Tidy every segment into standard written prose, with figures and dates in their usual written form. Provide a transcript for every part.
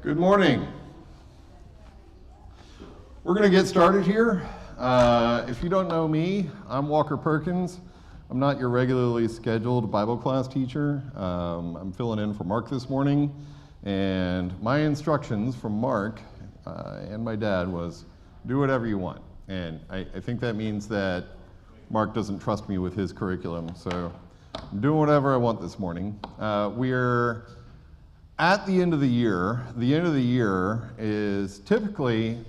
Good morning. We're going to get started here. If you don't know me, I'm Walker Perkins. I'm not your regularly scheduled Bible class teacher. I'm filling in for Mark this morning, and my instructions from Mark and my dad was do whatever you want. And I think that means that Mark doesn't trust me with his curriculum, so I'm doing whatever I want this morning. We're at the end of the year. The end of the year is typically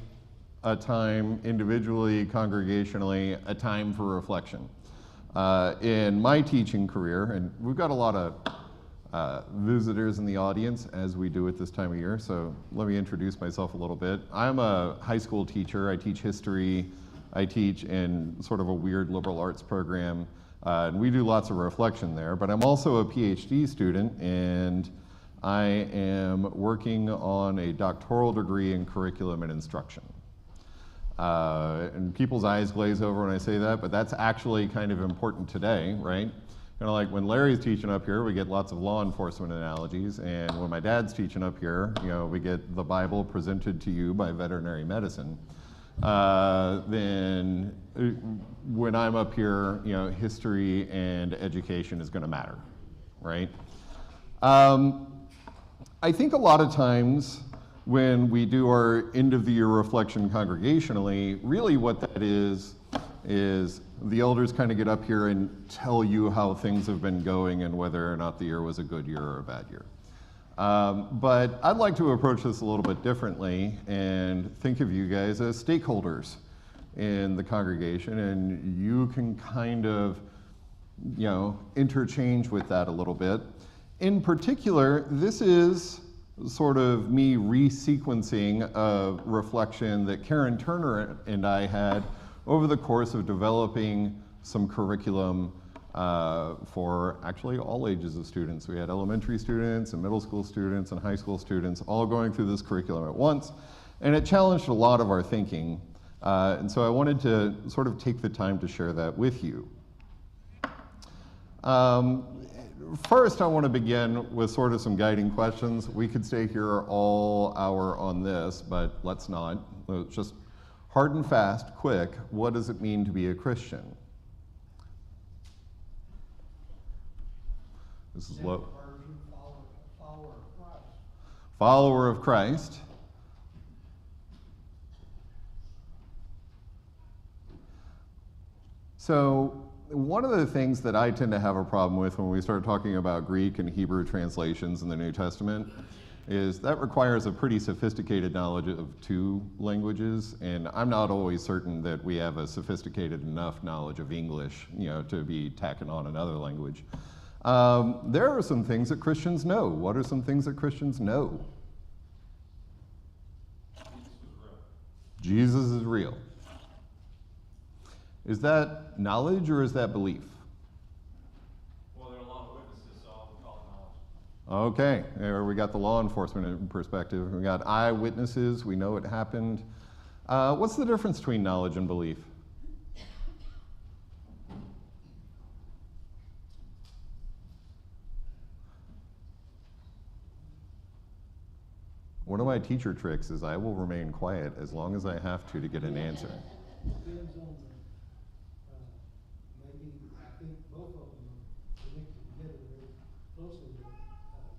a time individually, congregationally, a time for reflection. In my teaching career, and we've got a lot of visitors in the audience as we do at this time of year, so let me introduce myself a little bit. I'm a high school teacher. I teach history. I teach in sort of a weird liberal arts program, and we do lots of reflection there, but I'm also a PhD student, and I am working on a doctoral degree in curriculum and instruction. And people's eyes glaze over when I say that, but that's actually kind of important today, right? Kind of like when Larry's teaching up here, we get lots of law enforcement analogies, and when my dad's teaching up here, we get the Bible presented to you by veterinary medicine. Then when I'm up here, history and education is going to matter, right? I think a lot of times when we do our end of the year reflection congregationally, really what that is the elders kind of get up here and tell you how things have been going and whether or not the year was a good year or a bad year. But I'd like to approach this a little bit differently and think of you guys as stakeholders in the congregation, and you can kind of, interchange with that a little bit. In particular, this is sort of me resequencing a reflection that Karen Turner and I had over the course of developing some curriculum for actually all ages of students. We had elementary students and middle school students and high school students all going through this curriculum at once, and it challenged a lot of our thinking. And so I wanted to sort of take the time to share that with you. First, I want to begin with sort of some guiding questions. We could stay here all hour on this, but let's not. Just hard and fast, quick, what does it mean to be a Christian? This is low. Follower of Christ. Follower of Christ. So, one of the things that I tend to have a problem with when we start talking about Greek and Hebrew translations in the New Testament is that requires a pretty sophisticated knowledge of two languages, and I'm not always certain that we have a sophisticated enough knowledge of English, to be tacking on another language. There are some things that Christians know. What are some things that Christians know? Jesus is real. Is that knowledge or is that belief? Well, there are a lot of witnesses, so I'll call it knowledge. Okay, there we got the law enforcement perspective. We got eyewitnesses, we know it happened. What's the difference between knowledge and belief? One of my teacher tricks is I will remain quiet as long as I have to get an answer. Depends on maybe, I think both of them are connected together very closely, but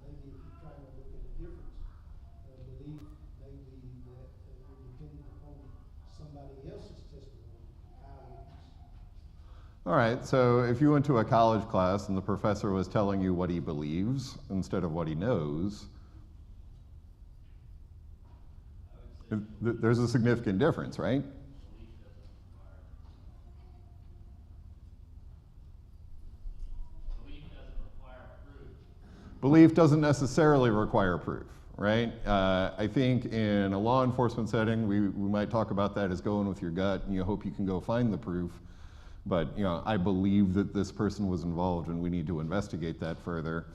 maybe if you try to look at a difference, belief may be that you're depending upon somebody else's testimony, eyewitness. All right, so if you went to a college class and the professor was telling you what he believes instead of what he knows, there's a significant difference, right? Belief doesn't necessarily require proof, right? I think in a law enforcement setting, we might talk about that as going with your gut, and you hope you can go find the proof. But I believe that this person was involved, and we need to investigate that further.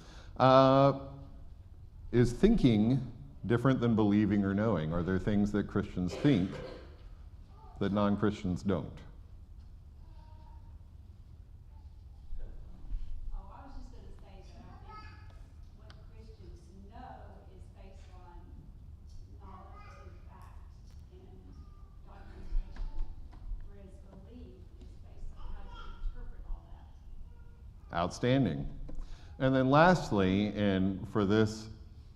Is thinking different than believing or knowing? Are there things that Christians think that non-Christians don't? Outstanding. And then lastly, and for this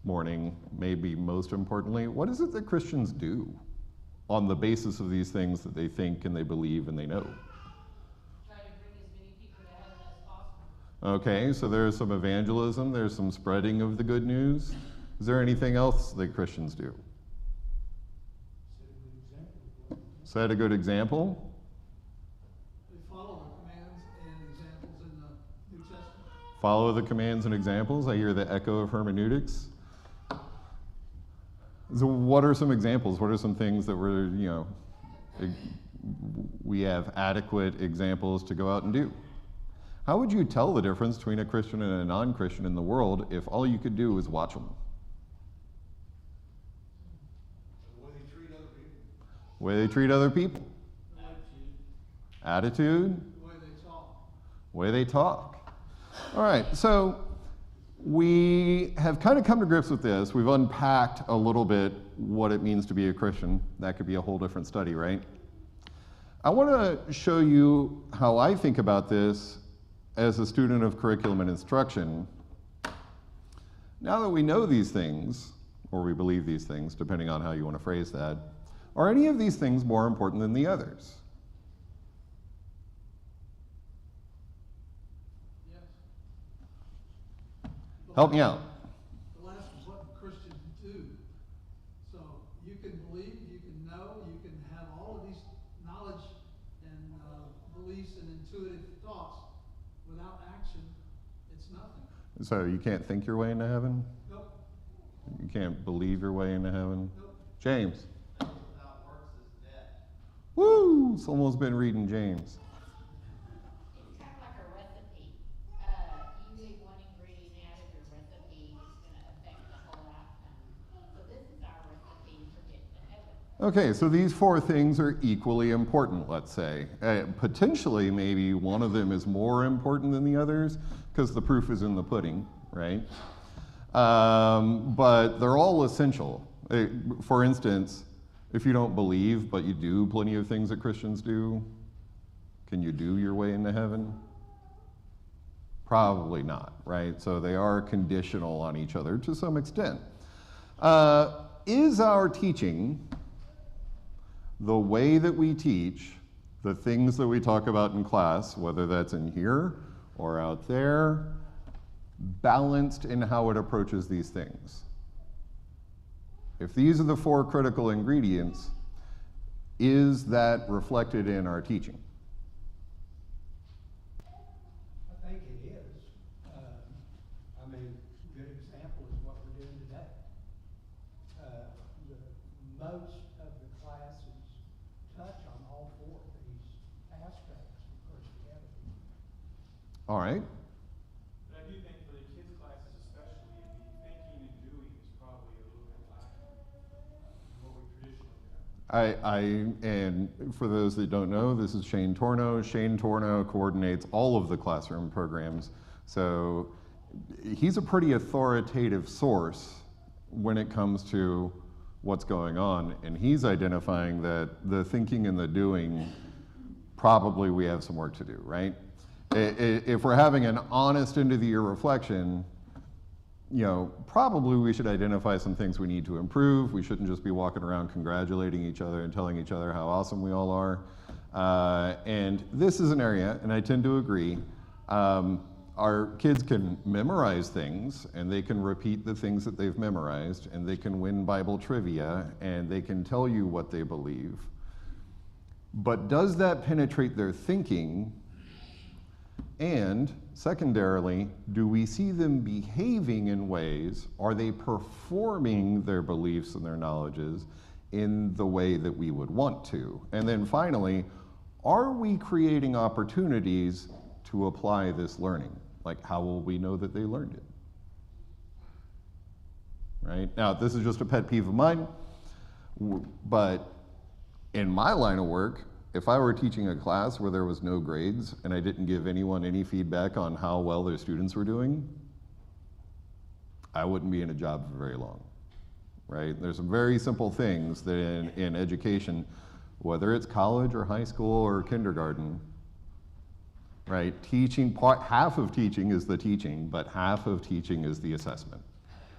morning, maybe most importantly, what is it that Christians do on the basis of these things that they think and they believe and they know? Try to bring as many people to heaven as possible. Okay, so there's some evangelism, there's some spreading of the good news. Is there anything else that Christians do? Set a good example. They follow the commands and examples in the New Testament. Follow the commands and examples. I hear the echo of hermeneutics. So what are some examples? What are some things that we have adequate examples to go out and do? How would you tell the difference between a Christian and a non-Christian in the world if all you could do was watch them? The way they treat other people. The way they treat other people. Attitude. The way they talk. The way they talk. All right, so we have kind of come to grips with this. We've unpacked a little bit what it means to be a Christian. That could be a whole different study, right? I want to show you how I think about this as a student of curriculum and instruction. Now that we know these things, or we believe these things, depending on how you want to phrase that, are any of these things more important than the others? Yes. Help me out. The last is what Christians do. So you can believe, you can know, you can have all of these knowledge and beliefs and intuitive thoughts. Without action, it's nothing. So you can't think your way into heaven? Nope. You can't believe your way into heaven? Nope. James. Faith without works is dead. Woo! Someone's been reading James. It's kind of like a recipe. You leave one ingredient out of your recipe, it's going to affect the whole outcome. So this is our recipe for getting to heaven. Okay, so these four things are equally important, let's say. Potentially, maybe one of them is more important than the others, because the proof is in the pudding, right? But they're all essential. For instance, if you don't believe, but you do plenty of things that Christians do, can you do your way into heaven? Probably not, right? So they are conditional on each other to some extent. Is our teaching, the way that we teach, the things that we talk about in class, whether that's in here or out there, balanced in how it approaches these things? If these are the four critical ingredients, is that reflected in our teaching? I think it is. I mean, a good example is what we're doing today. Most of the classes touch on all four of these aspects of Christianity. All right. But I do think for the kids' classes especially, the thinking and doing is probably a little bit lacking in what we traditionally do. And for those that don't know, this is Shane Torno. Shane Torno coordinates all of the classroom programs. So he's a pretty authoritative source when it comes to what's going on. And he's identifying that the thinking and the doing, probably we have some work to do, right? If we're having an honest end of the year reflection, probably we should identify some things we need to improve. We shouldn't just be walking around congratulating each other and telling each other how awesome we all are. And this is an area, and I tend to agree, our kids can memorize things, and they can repeat the things that they've memorized, and they can win Bible trivia, and they can tell you what they believe. But does that penetrate their thinking? And secondarily, do we see them behaving in ways, are they performing their beliefs and their knowledges in the way that we would want to? And then finally, are we creating opportunities to apply this learning? Like, how will we know that they learned it? Right? Now, this is just a pet peeve of mine, but in my line of work, if I were teaching a class where there was no grades and I didn't give anyone any feedback on how well their students were doing, I wouldn't be in a job for very long, right? There's some very simple things that in education, whether it's college or high school or kindergarten, right? Half of teaching is the teaching, but half of teaching is the assessment,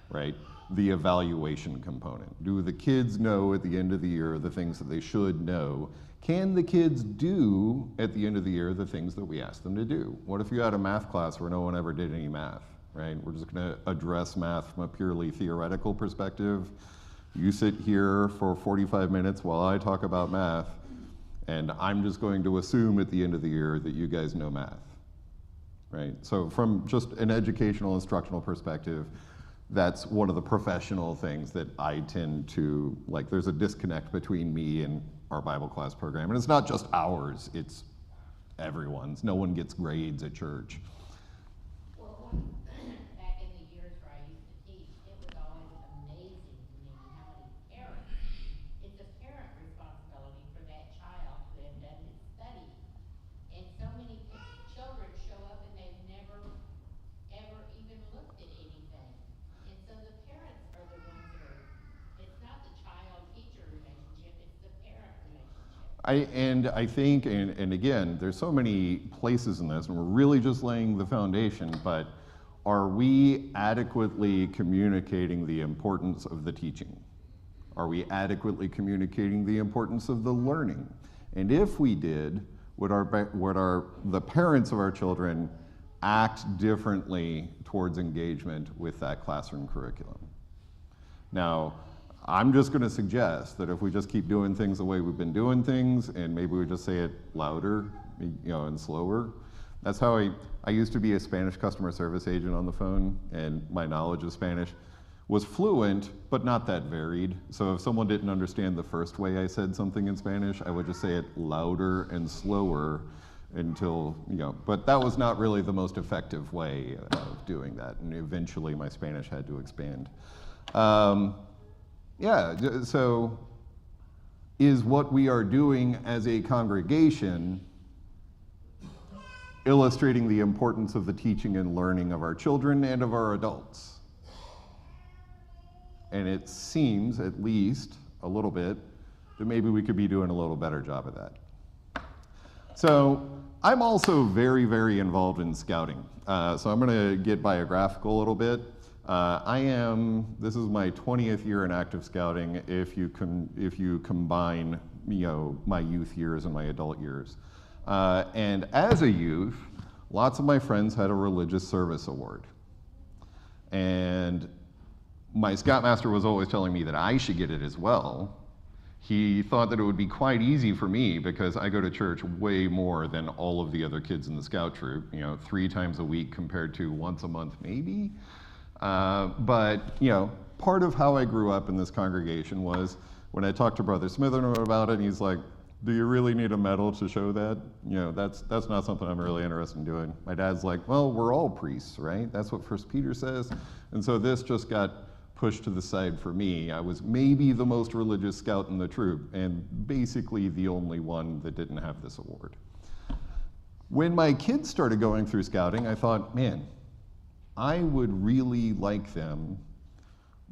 right? The evaluation component. Do the kids know at the end of the year the things that they should know? Can the kids do at the end of the year the things that we ask them to do? What if you had a math class where no one ever did any math, right? We're just gonna address math from a purely theoretical perspective. You sit here for 45 minutes while I talk about math, and I'm just going to assume at the end of the year that you guys know math, right? So from just an educational, instructional perspective, that's one of the professional things that I tend to, like, there's a disconnect between me and our Bible class program. And it's not just ours, it's everyone's. No one gets grades at church. Well, back in the years where I used to teach, it was always amazing to me how many parents, it's a parent responsibility for that child to have done his study. And so many children show up and they've never, ever even looked at anything. And so the parents are the ones that are, it's not the child-teacher relationship, it's the parent relationship. I think, and again, there's so many places in this, and we're really just laying the foundation, but are we adequately communicating the importance of the teaching? Are we adequately communicating the importance of the learning? And if we did, would the parents of our children act differently towards engagement with that classroom curriculum? Now, I'm just going to suggest that if we just keep doing things the way we've been doing things, and maybe we just say it louder, and slower. That's how I used to be a Spanish customer service agent on the phone, and my knowledge of Spanish was fluent, but not that varied. So if someone didn't understand the first way I said something in Spanish, I would just say it louder and slower until, but that was not really the most effective way of doing that. And eventually my Spanish had to expand. So is what we are doing as a congregation illustrating the importance of the teaching and learning of our children and of our adults? And it seems, at least a little bit, that maybe we could be doing a little better job of that. So I'm also very, very involved in scouting. So I'm going to get biographical a little bit. This is my 20th year in active scouting if you combine, my youth years and my adult years. And as a youth, lots of my friends had a religious service award. And my scoutmaster was always telling me that I should get it as well. He thought that it would be quite easy for me because I go to church way more than all of the other kids in the scout troop, 3 times a week compared to once a month maybe. But part of how I grew up in this congregation was when I talked to Brother Smitherman about it, and he's like, do you really need a medal to show that? That's not something I'm really interested in doing. My dad's like, well, we're all priests, right? That's what 1 Peter says. And so this just got pushed to the side for me. I was maybe the most religious scout in the troop, and basically the only one that didn't have this award. When my kids started going through scouting, I thought, man, I would really like them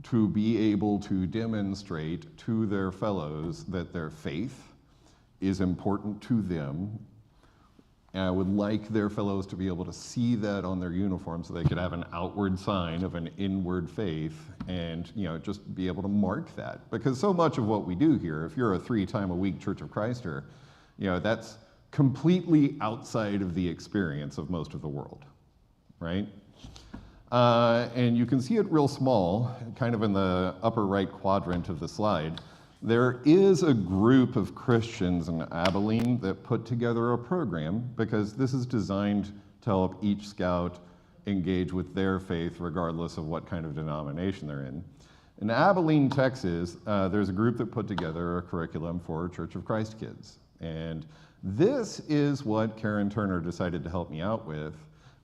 to be able to demonstrate to their fellows that their faith is important to them. And I would like their fellows to be able to see that on their uniform so they could have an outward sign of an inward faith and just be able to mark that. Because so much of what we do here, if you're a 3-time-a-week Church of Christer, that's completely outside of the experience of most of the world, right? And you can see it real small, kind of in the upper right quadrant of the slide. There is a group of Christians in Abilene that put together a program because this is designed to help each scout engage with their faith regardless of what kind of denomination they're in. In Abilene, Texas, there's a group that put together a curriculum for Church of Christ kids. And this is what Karen Turner decided to help me out with.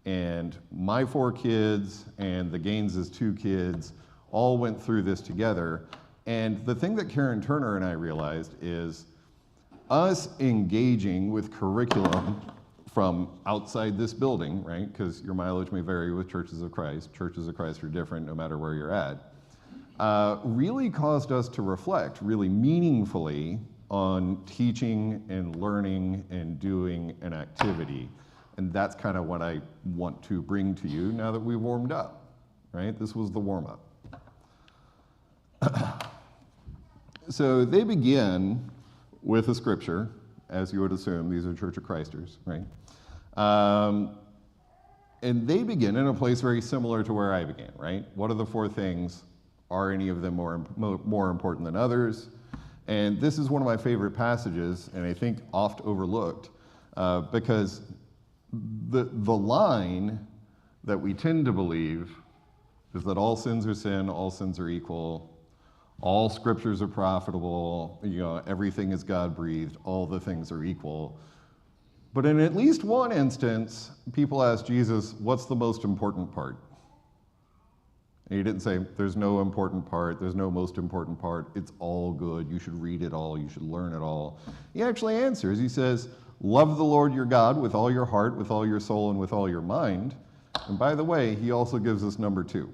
And my 4 kids and the Gaines's 2 kids all went through this together. And the thing that Karen Turner and I realized is us engaging with curriculum from outside this building, right? Because your mileage may vary with Churches of Christ. Churches of Christ are different no matter where you're at. Really caused us to reflect really meaningfully on teaching and learning and doing an activity. And that's kind of what I want to bring to you now that we warmed up, right? This was the warm-up. So they begin with a scripture, as you would assume. These are Church of Christers, right? And they begin in a place very similar to where I began, right? What are the four things? Are any of them more important than others? And this is one of my favorite passages, and I think oft overlooked, because the line that we tend to believe is that all sins are sin, all sins are equal, all scriptures are profitable, everything is God-breathed, all the things are equal. But in at least one instance, people ask Jesus, what's the most important part? And he didn't say, there's no important part, there's no most important part, it's all good, you should read it all, you should learn it all. He actually answers, he says, love the Lord your God with all your heart, with all your soul, and with all your mind. And by the way, he also gives us number 2,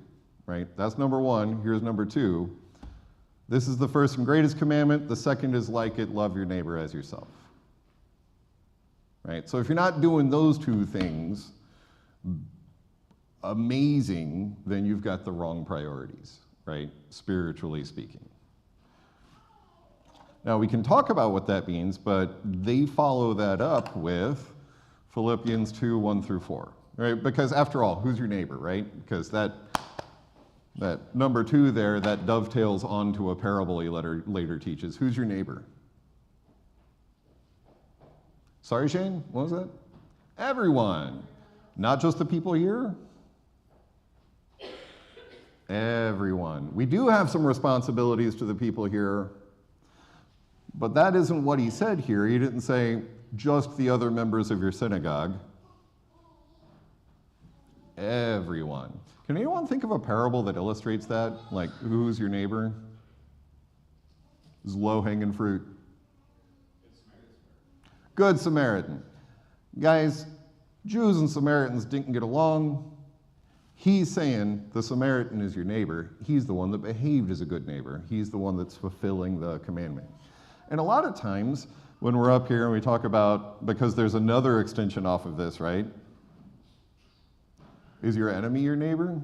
right? That's number 1, here's number 2. This is the first and greatest commandment. The second is like it, love your neighbor as yourself. Right? So if you're not doing those 2 things, amazing, then you've got the wrong priorities, right? Spiritually speaking. Now we can talk about what that means, but they follow that up with Philippians 2, 1 through 4, right? Because after all, who's your neighbor, right? Because that number 2 there, that dovetails onto a parable he later teaches. Who's your neighbor? Sorry, Shane, what was that? Everyone. Not just the people here. Everyone. We do have some responsibilities to the people here, but that isn't what he said here. He didn't say just the other members of your synagogue. Everyone. Can anyone think of a parable that illustrates that? Like, who's your neighbor? This is low-hanging fruit. Good Samaritan. Guys, Jews and Samaritans didn't get along. He's saying the Samaritan is your neighbor. He's the one that behaved as a good neighbor. He's the one that's fulfilling the commandment. And a lot of times when we're up here and we talk about, because there's another extension off of this, right? Is your enemy your neighbor?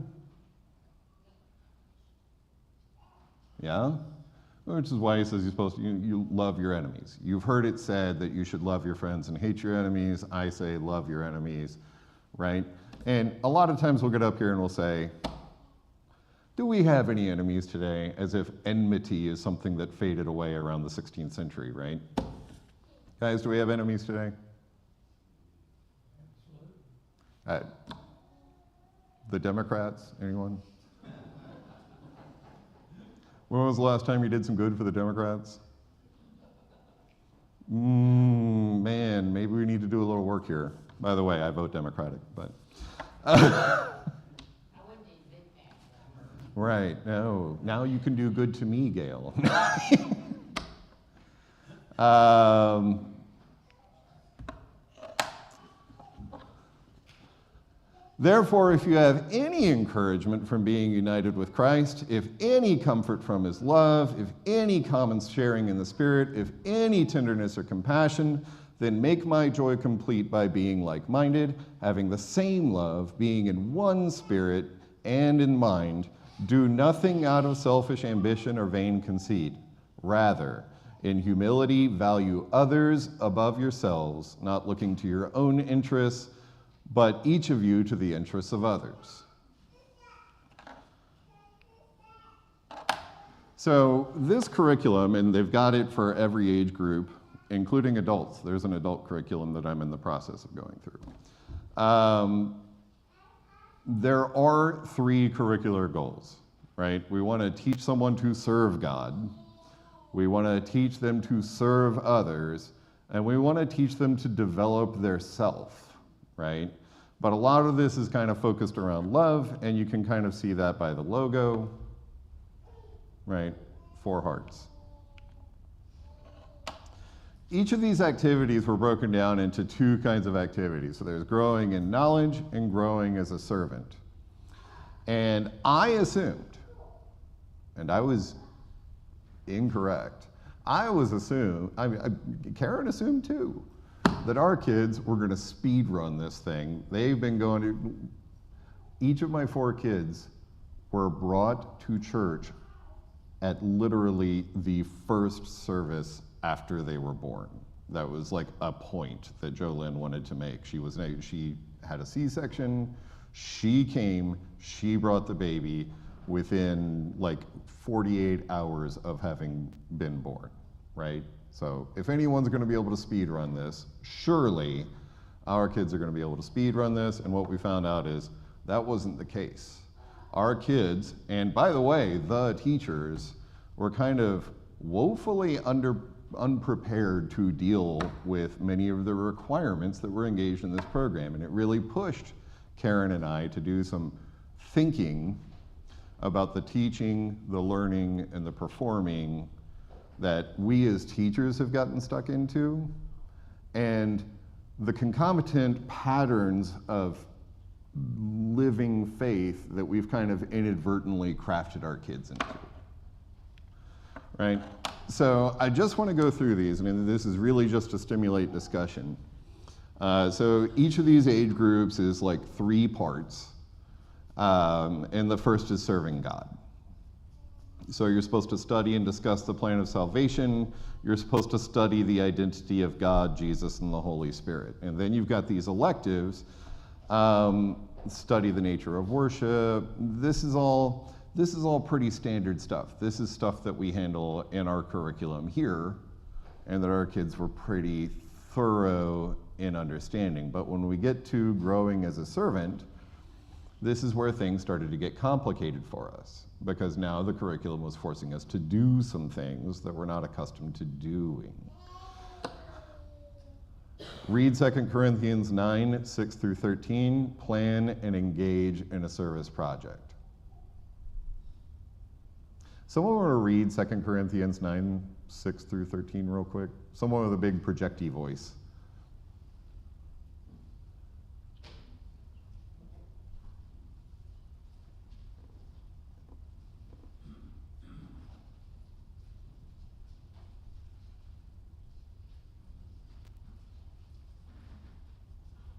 Yeah? Which is why he says you're supposed to, you love your enemies. You've heard it said that you should love your friends and hate your enemies. I say love your enemies, right? And a lot of times we'll get up here and we'll say, do we have any enemies today? As if enmity is something that faded away around the 16th century, right? Guys, do we have enemies today? The Democrats, anyone? When was the last time you did some good for the Democrats? Man, maybe we need to do a little work here. By the way, I vote Democratic, but. I wouldn't admit that. Right, no, now you can do good to me, Gail. Therefore, if you have any encouragement from being united with Christ, if any comfort from his love, if any common sharing in the Spirit, if any tenderness or compassion, then make my joy complete by being like-minded, having the same love, being in one spirit and in mind. Do nothing out of selfish ambition or vain conceit. Rather, in humility, value others above yourselves, not looking to your own interests, but each of you to the interests of others. So this curriculum, and they've got it for every age group, including adults. There's an adult curriculum that I'm in the process of going through. There are 3 curricular goals, right? We want to teach someone to serve God. We want to teach them to serve others. And we want to teach them to develop their self, right? But a lot of this is kind of focused around love, and you can kind of see that by the logo, right? 4 hearts. Each of these activities were broken down into 2 kinds of activities. So there's growing in knowledge and growing as a servant. And I assumed, and I was incorrect, Karen assumed too, that our kids were going to speed run this thing. They've been going to, each of my 4 kids were brought to church at literally the first service after they were born. That was like a point that Jolynn wanted to make. She had a C-section, she came, she brought the baby within like 48 hours of having been born, right? So if anyone's gonna be able to speed run this, surely our kids are gonna be able to speed run this, and what we found out is that wasn't the case. Our kids, and by the way, the teachers, were kind of woefully unprepared to deal with many of the requirements that were engaged in this program, and it really pushed Karen and I to do some thinking about the teaching, the learning, and the performing that we as teachers have gotten stuck into, and the concomitant patterns of living faith that we've kind of inadvertently crafted our kids into, right? So I just want to go through these. I mean, this is really just to stimulate discussion. So each of these age groups is like 3 parts, and the first is serving God. So you're supposed to study and discuss the plan of salvation. You're supposed to study the identity of God, Jesus, and the Holy Spirit. And then you've got these electives, study the nature of worship. This is all pretty standard stuff. This is stuff that we handle in our curriculum here, and that our kids were pretty thorough in understanding. But when we get to growing as a servant, this is where things started to get complicated for us, because now the curriculum was forcing us to do some things that we're not accustomed to doing. Read 2 Corinthians 9, 6 through 13, plan and engage in a service project. Someone want to read 2 Corinthians 9, 6 through 13 real quick? Someone with a big projecty voice.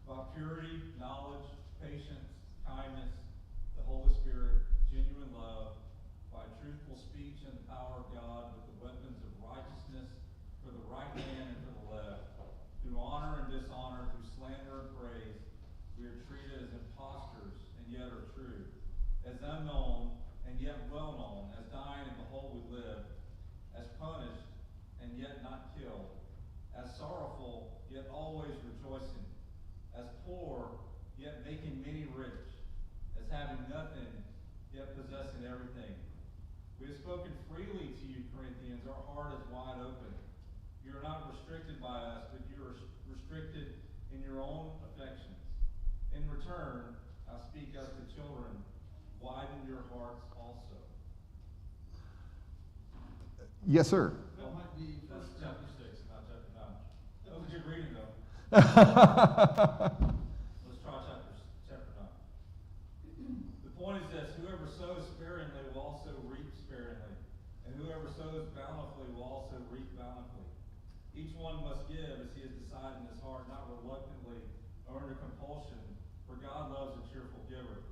About purity, knowledge, patience, kindness, the Holy Spirit, genuine love, by truthful speech and the power of God, with the weapons of righteousness for the right hand and for the left, through honor and dishonor, through slander and praise, we are treated as impostors and yet are true, as unknown and yet well known, as dying and behold we live, as punished and yet not killed, as sorrowful yet always rejoicing, as poor, yet making many rich, as having nothing, yet possessing everything. We have spoken freely to you, Corinthians. Our heart is wide open. You are not restricted by us, but you are restricted in your own affections. In return, I speak as to children, widen your hearts also. Yes, sir. That might be That's first chapter 6, not chapter 9. That was a good reading, though. Yes, Let's try chapter 9. The point is this: whoever sows sparingly will also reap sparingly, and whoever sows bountifully will also reap bountifully. Each one must give as he has decided in his heart, not reluctantly or under compulsion, for God loves a cheerful giver.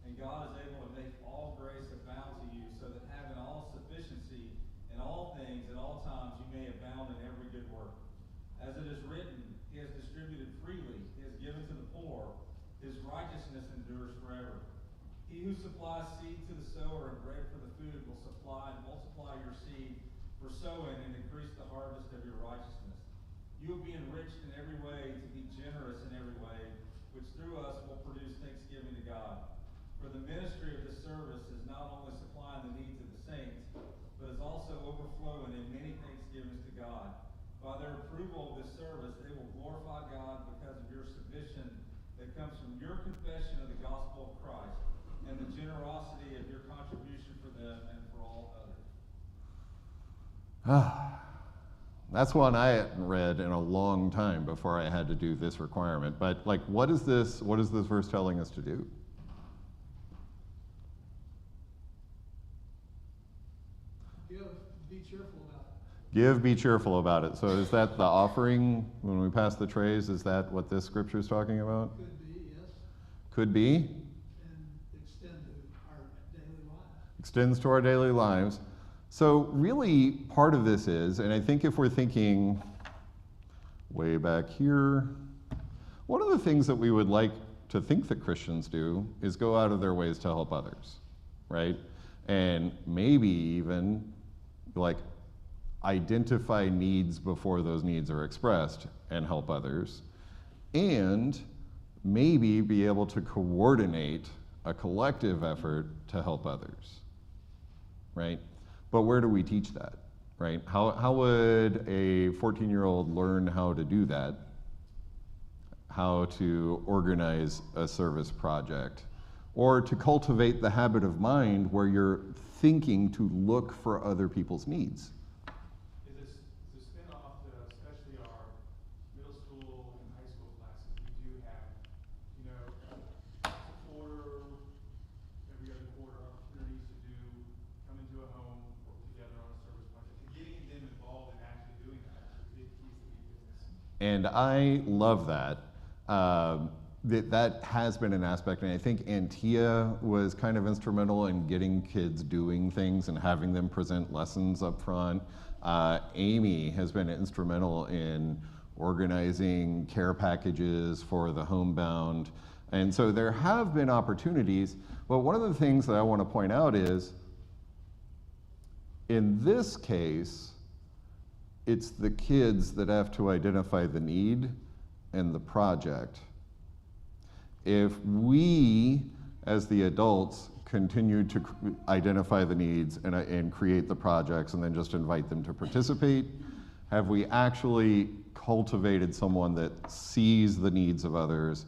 And God is able to make all grace abound to you, so that having all sufficiency in all things at all times you may abound in every good work. As it is written, he has distributed freely, he has given to the poor, his righteousness endures forever. He who supplies seed to the sower and bread for the food will supply and multiply your seed for sowing and increase the harvest of your righteousness. You will be enriched in every way to be generous in every way, which through us will produce thanksgiving to God. For the ministry of this service is not only supplying the needs of the saints, but is also overflowing in many thanksgivings to God. By their approval of this service, they will glorify God because of your submission that comes from your confession of the gospel of Christ and the generosity of your contribution for them and for all others. That's one I hadn't read in a long time before I had to do this requirement. But like, what is this verse telling us to do? give, be cheerful about it. Give, be cheerful about it. So is that the offering when we pass the trays? Is that what this scripture is talking about? Could be, yes, Could be. and extend to our daily lives. Extends to our daily lives. So really part of this is, and I think if we're thinking way back here, one of the things that we would like to think that Christians do is go out of their ways to help others, right? And maybe even like identify needs before those needs are expressed and help others, and maybe be able to coordinate a collective effort to help others, right? But where do we teach that, right? How would a 14-year-old learn how to do that? How to organize a service project, or to cultivate the habit of mind where you're thinking to look for other people's needs? Is a spin-off to especially our middle school and high school classes. We do have, you know, once a quarter, every other quarter, opportunities to come into a home, work together on a service project. And getting them involved in actually doing that is a big piece that we do this. And I love that. That has been an aspect, and I think Antia was kind of instrumental in getting kids doing things and having them present lessons up front. Amy has been instrumental in organizing care packages for the homebound. And so there have been opportunities, but one of the things that I want to point out is, in this case, it's the kids that have to identify the need and the project. If we, as the adults, continue to identify the needs and create the projects and then just invite them to participate, have we actually cultivated someone that sees the needs of others,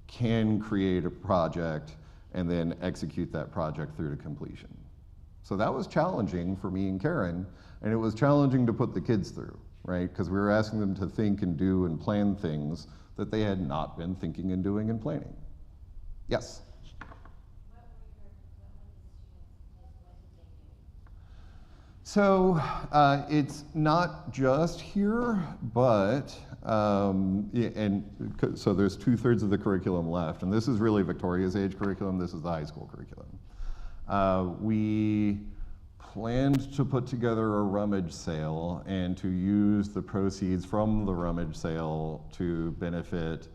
can create a project, and then execute that project through to completion? So that was challenging for me and Karen, and it was challenging to put the kids through, right? Because we were asking them to think and do and plan things that they had not been thinking and doing and planning. Yes? So it's not just here, but, so there's 2/3 of the curriculum left, and this is really Victoria's age curriculum, this is the high school curriculum. We planned to put together a rummage sale and to use the proceeds from the rummage sale to benefit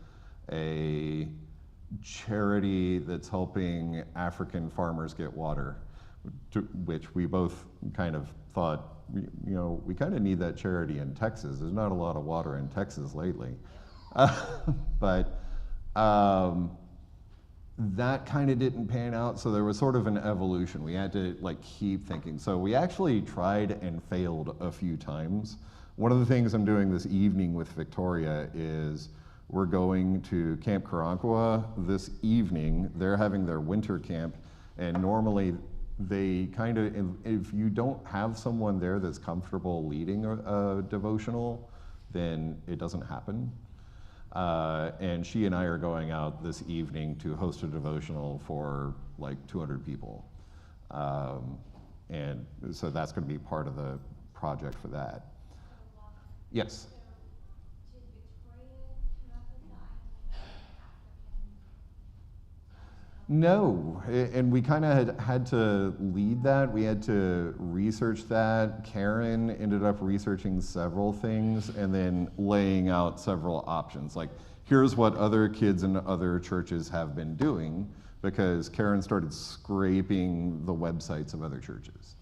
a charity that's helping African farmers get water, which we both kind of thought, you know, we kind of need that charity in Texas. There's not a lot of water in Texas lately. But that kind of didn't pan out, so there was sort of an evolution. We had to like keep thinking. So we actually tried and failed a few times. One of the things I'm doing this evening with Victoria is we're going to Camp Karankawa this evening. They're having their winter camp, and normally they kind of, if you don't have someone there that's comfortable leading a devotional, then it doesn't happen. And she and I are going out this evening to host a devotional for like 200 people. And so that's going to be part of the project for that. Yes? No, and we kind of had to lead that. We had to research that. Karen ended up researching several things and then laying out several options. Like, here's what other kids in other churches have been doing, because Karen started scraping the websites of other churches.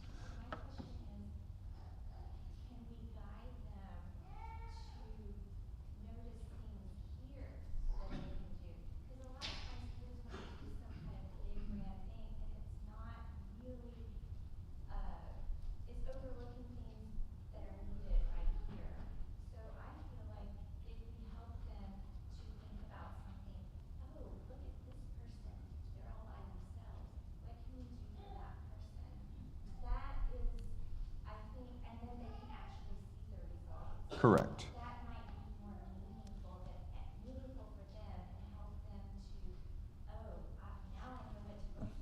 Correct. That might be more meaningful for them and help them to, now I know what to look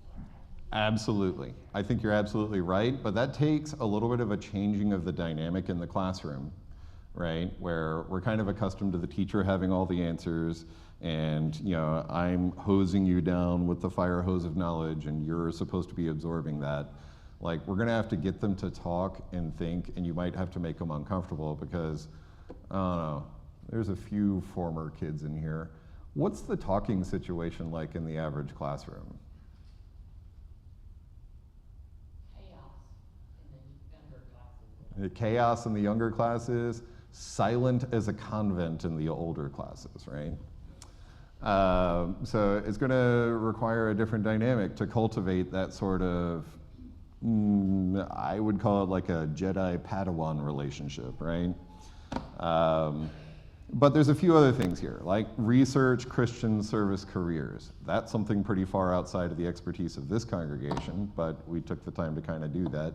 for. Absolutely. I think you're absolutely right, but that takes a little bit of a changing of the dynamic in the classroom, right? Where we're kind of accustomed to the teacher having all the answers, and I'm hosing you down with the fire hose of knowledge, and you're supposed to be absorbing that. Like, we're gonna have to get them to talk and think, and you might have to make them uncomfortable because, I don't know, there's a few former kids in here. What's the talking situation like in the average classroom? The chaos in the younger classes, silent as a convent in the older classes, right? So it's going to require a different dynamic to cultivate that sort of, I would call it like a Jedi-Padawan relationship, right? But there's a few other things here, like research, Christian service careers. That's something pretty far outside of the expertise of this congregation, but we took the time to kind of do that.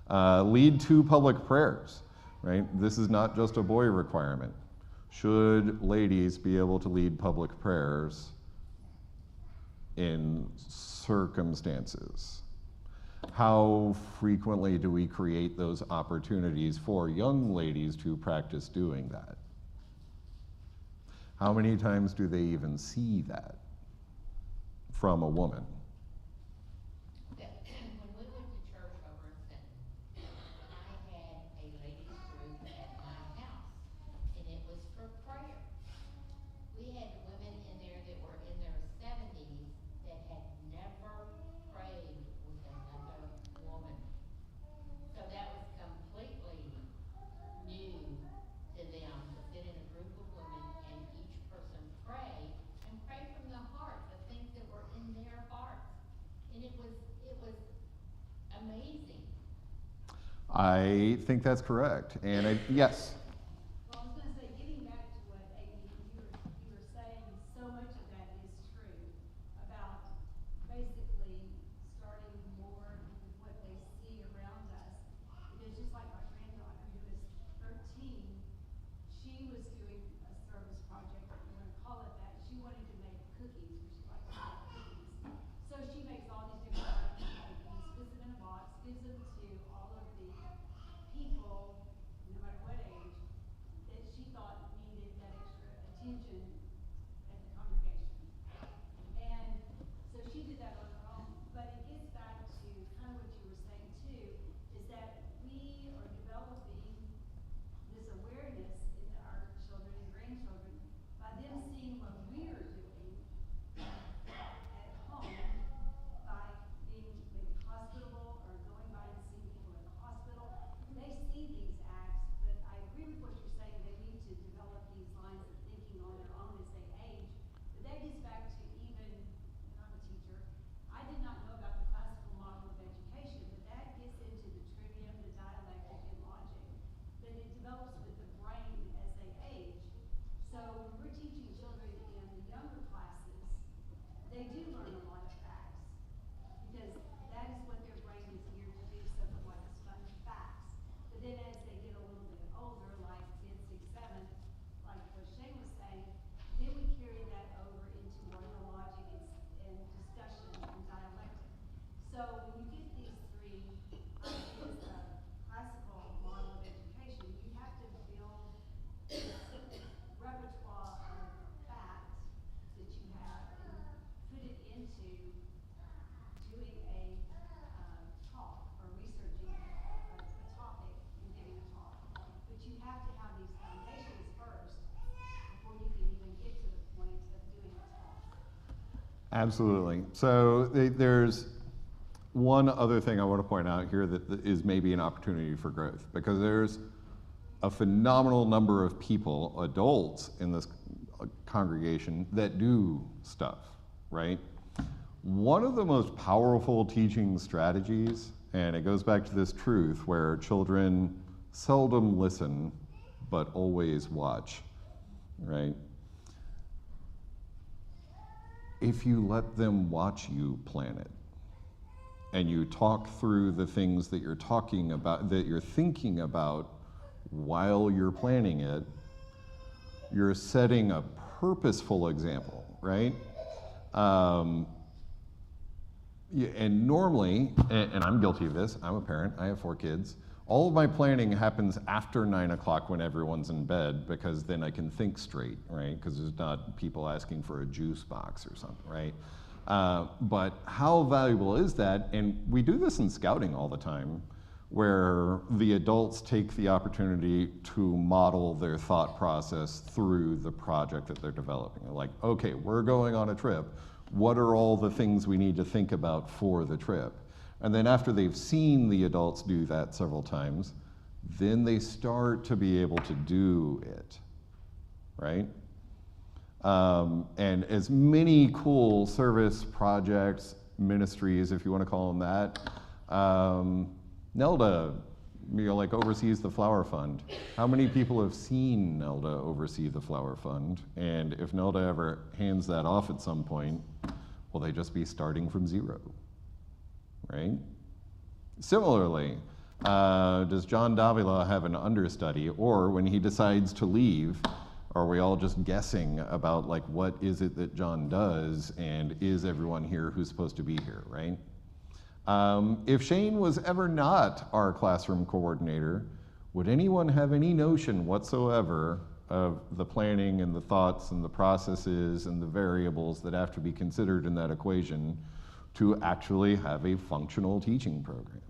Lead 2 public prayers, right? This is not just a boy requirement. Should ladies be able to lead public prayers in circumstances? How frequently do we create those opportunities for young ladies to practice doing that? How many times do they even see that from a woman? When we went to church over in Clinton, I had a ladies group at my house, and it was for prayer. We had women in there that were in their 70s that had never prayed with another woman. So that was completely new to them, to sit in a group of women and each person pray, and pray from the heart, the things that were in their hearts. And it was amazing. I think that's correct. And yes. Well, I was gonna say, getting back to what Amy, you were saying, so much of that is true about basically starting more with what they see around us. Because just like my granddaughter, who is 13, she was doing a service project, if you wanna call it that. She wanted to make cookies, because she likes to make cookies. So she makes all these different types of cookies, puts them in a box, gives them to all of the people, no matter what age, that she thought needed that extra attention at the congregation. And so she did that on her own, but it gets back to kind of what you were saying too, is that we are developing this awareness in our children and grandchildren by them seeing what we're doing at home, by being maybe hospitable or going by and seeing people in the hospital. They see these acts, but I agree with what you're saying, they need to develop these lines of thinking on their own as they age. But that gets back to even, and I'm a teacher, I did not know about the classical model of education, but that gets into the trivium, the dialectic, and logic. But it develops with the brain as they age. So when we're teaching children in the younger classes, they do learn a lot of facts, because that is what their brain is geared to do, something like a sponge of facts. But then as they get a little bit older, like 5th, 6th, 7th, like what Shane was saying, then we carry that over into more of the logic and discussion and dialectic. So when you get these 3 ideas of classical model of education, you have to build repertoire of facts that you have and put it into doing a talk or researching a topic and giving a talk. But you have to have these foundations first before you can even get to the point of doing a talk. Absolutely. So there's one other thing I want to point out here that is maybe an opportunity for growth, because there's a phenomenal number of people, adults in this congregation, that do stuff, right? One of the most powerful teaching strategies, and it goes back to this truth where children seldom listen but always watch, right? If you let them watch you plan it, and you talk through the things that you're talking about, that you're thinking about while you're planning it, you're setting a purposeful example, right? Yeah, and normally, and I'm guilty of this, I'm a parent, I have 4 kids. All of my planning happens after 9 o'clock when everyone's in bed, because then I can think straight, right? Because there's not people asking for a juice box or something, right? But how valuable is that? And we do this in scouting all the time, where the adults take the opportunity to model their thought process through the project that they're developing. They're like, okay, we're going on a trip. What are all the things we need to think about for the trip? And then after they've seen the adults do that several times, then they start to be able to do it, right? And as many cool service projects, ministries, if you want to call them that, Nelda, like oversees the Flower Fund. How many people have seen Nelda oversee the Flower Fund? And if Nelda ever hands that off at some point, will they just be starting from zero, right? Similarly, does John Davila have an understudy, or when he decides to leave, are we all just guessing about like what is it that John does, and is everyone here who's supposed to be here, right? If Shane was ever not our classroom coordinator, would anyone have any notion whatsoever of the planning and the thoughts and the processes and the variables that have to be considered in that equation to actually have a functional teaching program?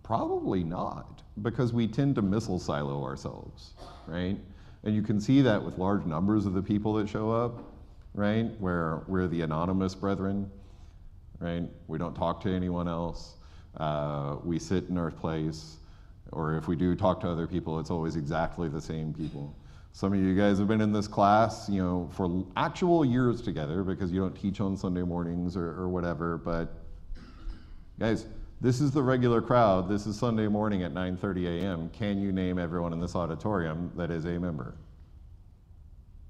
Probably not, because we tend to missile silo ourselves, right? And you can see that with large numbers of the people that show up, right? Where we're the anonymous brethren, right? We don't talk to anyone else. We sit in our place, or if we do talk to other people, it's always exactly the same people. Some of you guys have been in this class, you know, for actual years together, because you don't teach on Sunday mornings or whatever, but guys, this is the regular crowd. This is Sunday morning at 9:30 a.m. Can you name everyone in this auditorium that is a member,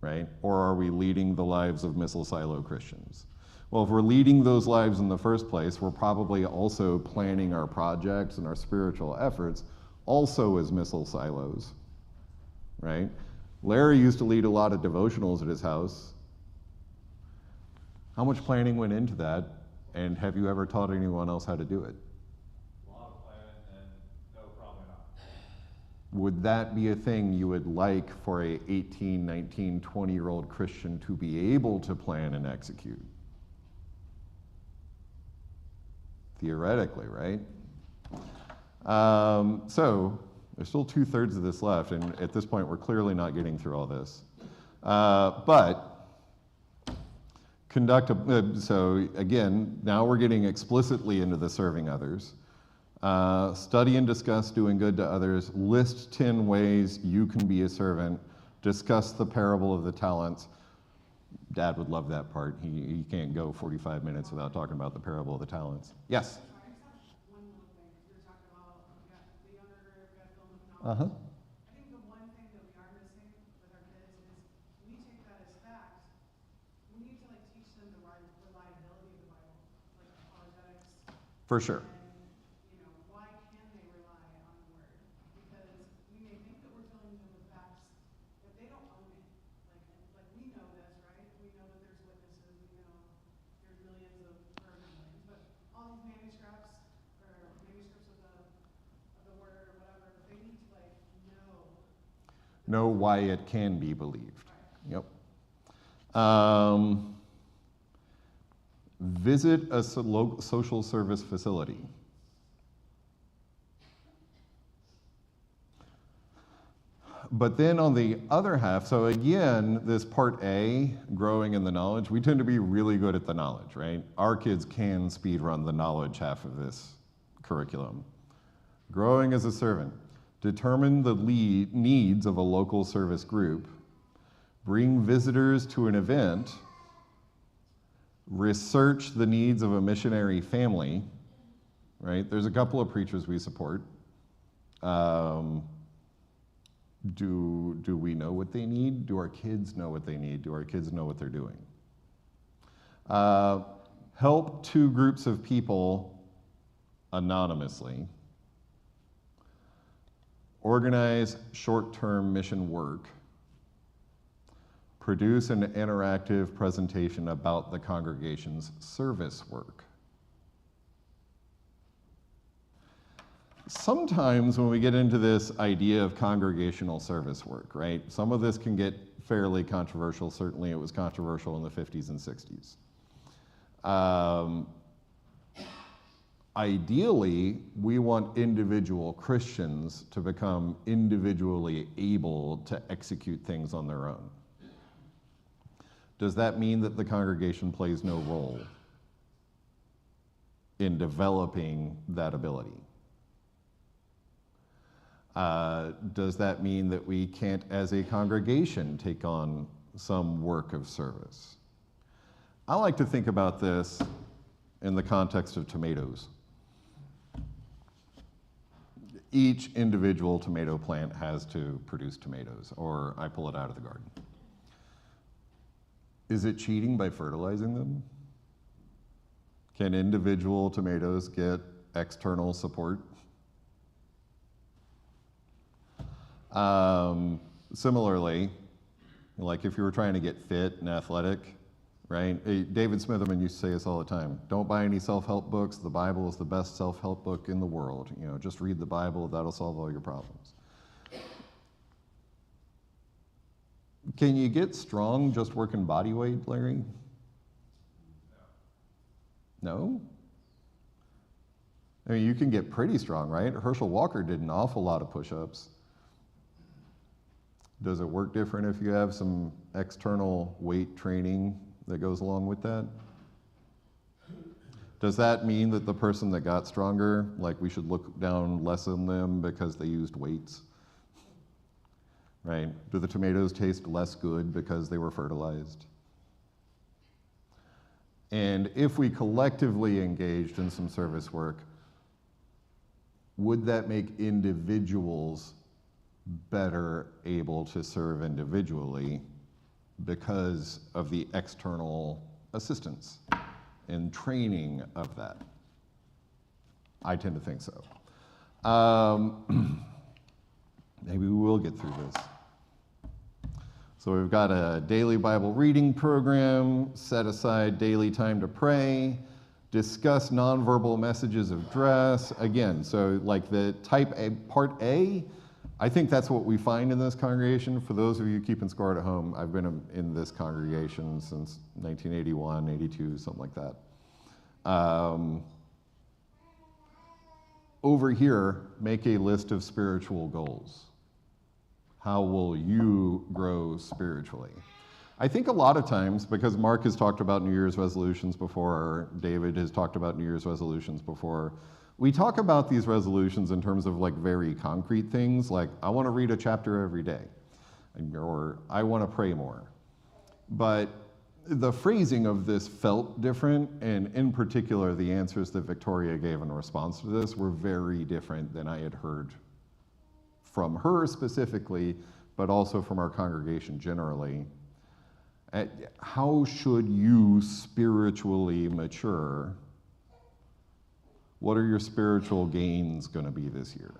right? Or are we leading the lives of missile silo Christians? Well, if we're leading those lives in the first place, we're probably also planning our projects and our spiritual efforts also as missile silos, right? Larry used to lead a lot of devotionals at his house. How much planning went into that, and have you ever taught anyone else how to do it? A lot of planning, and no, probably not. Would that be a thing you would like for a 18, 19, 20-year-old Christian to be able to plan and execute? Theoretically, right? So there's still 2/3 of this left, and at this point we're clearly not getting through all this. But conduct a, so again, now we're getting explicitly into the serving others. Study and discuss doing good to others. List 10 ways you can be a servant. Discuss the parable of the talents. Dad would love that part. He can't go 45 minutes without talking about the parable of the talents. Yes? Sorry, I just have one little thing, because you're talking about, we got the younger group, we got film with Uh-huh. knowledge. I think the one thing that we are missing with our kids is, we take that as fact. We need to like teach them the reliability of the Bible, like apologetics. For sure. And, you know, why can they rely on the word? Because we may think that we're filling them with facts, but they don't own it. Like we know this, right? We know that there's witnesses, we know there's millions of, or not millions, but all these manuscripts, or manuscripts of the word or whatever, they need to like Know why it can be believed. Right. Yep. Visit a social service facility. But then on the other half, so again, this part A, growing in the knowledge, we tend to be really good at the knowledge, right? Our kids can speed run the knowledge half of this curriculum. Growing as a servant. Determine the needs of a local service group. Bring visitors to an event. Research the needs of a missionary family, right? There's a couple of preachers we support. Do we know what they need? Do our kids know what they need? Do our kids know what they're doing? Help 2 groups of people anonymously. Organize short-term mission work. Produce an interactive presentation about the congregation's service work. Sometimes when we get into this idea of congregational service work, right, some of this can get fairly controversial. Certainly it was controversial in the 50s and 60s. Ideally, we want individual Christians to become individually able to execute things on their own. Does that mean that the congregation plays no role in developing that ability? Does that mean that we can't, as a congregation, take on some work of service? I like to think about this in the context of tomatoes. Each individual tomato plant has to produce tomatoes, or I pull it out of the garden. Is it cheating by fertilizing them? Can individual tomatoes get external support? Similarly, like if you were trying to get fit and athletic, right? David Smitherman used to say this all the time. Don't buy any self-help books. The Bible is the best self-help book in the world. You know, just read the Bible. That'll solve all your problems. Can you get strong just working body weight, Larry? No? I mean, you can get pretty strong, right? Herschel Walker did an awful lot of push-ups. Does it work different if you have some external weight training that goes along with that? Does that mean that the person that got stronger, like we should look down less on them because they used weights? Right? Do the tomatoes taste less good because they were fertilized? And if we collectively engaged in some service work, would that make individuals better able to serve individually because of the external assistance and training of that? I tend to think so. Maybe we will get through this. So we've got a daily Bible reading program, set aside daily time to pray, discuss nonverbal messages of dress. Again, so like the type A, part A, I think that's what we find in this congregation. For those of you keeping score at home, I've been in this congregation since 1981, 82, something like that. Over here, make a list of spiritual goals. How will you grow spiritually? I think a lot of times, because Mark has talked about New Year's resolutions before, or David has talked about New Year's resolutions before, we talk about these resolutions in terms of like very concrete things, like I want to read a chapter every day, or I want to pray more. But the phrasing of this felt different, and in particular, the answers that Victoria gave in response to this were very different than I had heard from her specifically, but also from our congregation generally. How should you spiritually mature? What are your spiritual gains going to be this year?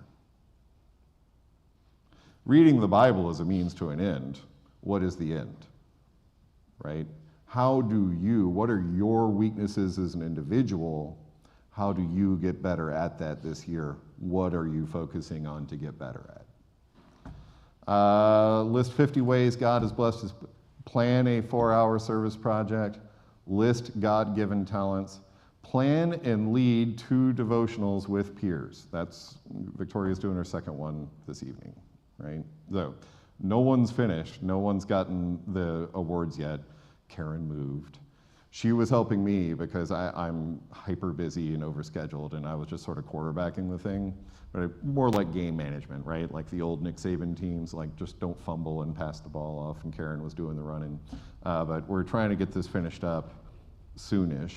Reading the Bible is a means to an end. What is the end? Right? What are your weaknesses as an individual? How do you get better at that this year? What are you focusing on to get better at? List 50 ways God has blessed us. Plan a 4-hour service project. List God-given talents. Plan and lead 2 devotionals with peers. Victoria's doing her second one this evening, right? So, no one's finished. No one's gotten the awards yet. Karen moved. She was helping me because I'm hyper busy and overscheduled, and I was just sort of quarterbacking the thing. But more like game management, right? Like the old Nick Saban teams, like just don't fumble and pass the ball off, and Karen was doing the running. But we're trying to get this finished up soonish.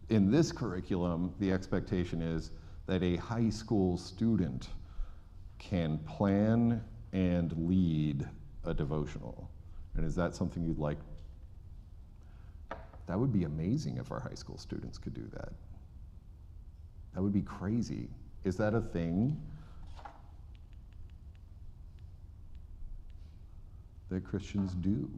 In this curriculum, the expectation is that a high school student can plan and lead a devotional. And is that something you'd like? That would be amazing if our high school students could do that. That would be crazy. Is that a thing that Christians do?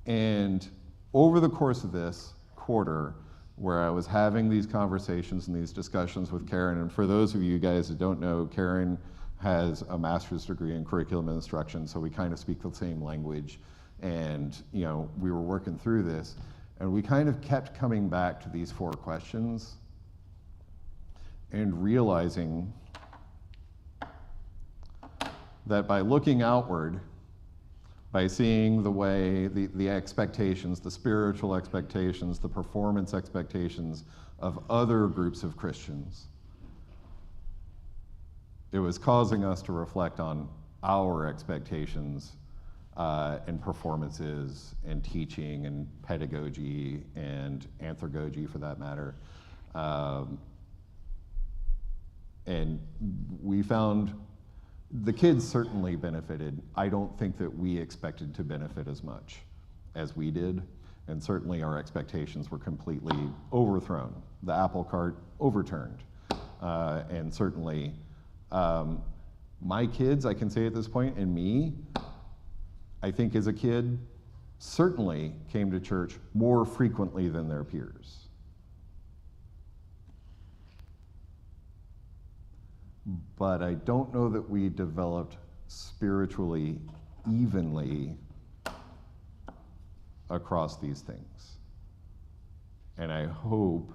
And over the course of this quarter, where I was having these conversations and these discussions with Karen, and for those of you guys that don't know, Karen has a master's degree in curriculum instruction, so we kind of speak the same language. And you know, we were working through this, and we kind of kept coming back to these 4 questions and realizing that by looking outward, by seeing the way, the expectations, the spiritual expectations, the performance expectations of other groups of Christians, it was causing us to reflect on our expectations and performances and teaching and pedagogy and anthrogogy for that matter. And we found the kids certainly benefited. I don't think that we expected to benefit as much as we did, and certainly our expectations were completely overthrown. The apple cart overturned. And certainly, my kids, I can say at this point, and me, I think as a kid, certainly came to church more frequently than their peers. But I don't know that we developed spiritually evenly across these things. And I hope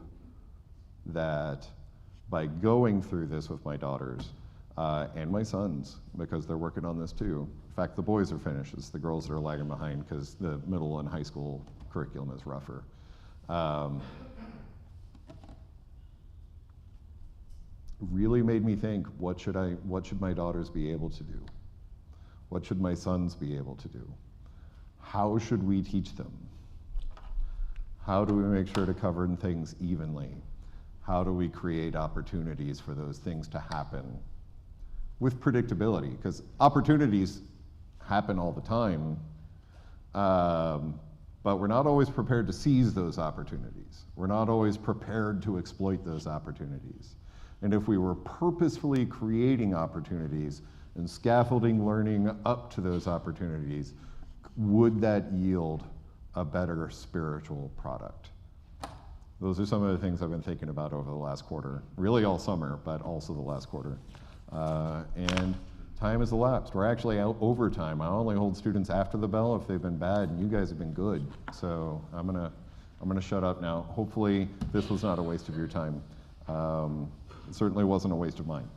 that by going through this with my daughters and my sons, because they're working on this too. In fact, the boys are finished. It's the girls that are lagging behind because the middle and high school curriculum is rougher. Really made me think, what should my daughters be able to do? What should my sons be able to do? How should we teach them? How do we make sure to cover things evenly? How do we create opportunities for those things to happen with predictability? Because opportunities happen all the time, but we're not always prepared to seize those opportunities. We're not always prepared to exploit those opportunities. And if we were purposefully creating opportunities and scaffolding learning up to those opportunities, would that yield a better spiritual product? Those are some of the things I've been thinking about over the last quarter, really all summer, but also the last quarter. And time has elapsed. We're actually out overtime. I only hold students after the bell if they've been bad, and you guys have been good. So I'm gonna shut up now. Hopefully this was not a waste of your time. It certainly wasn't a waste of mine.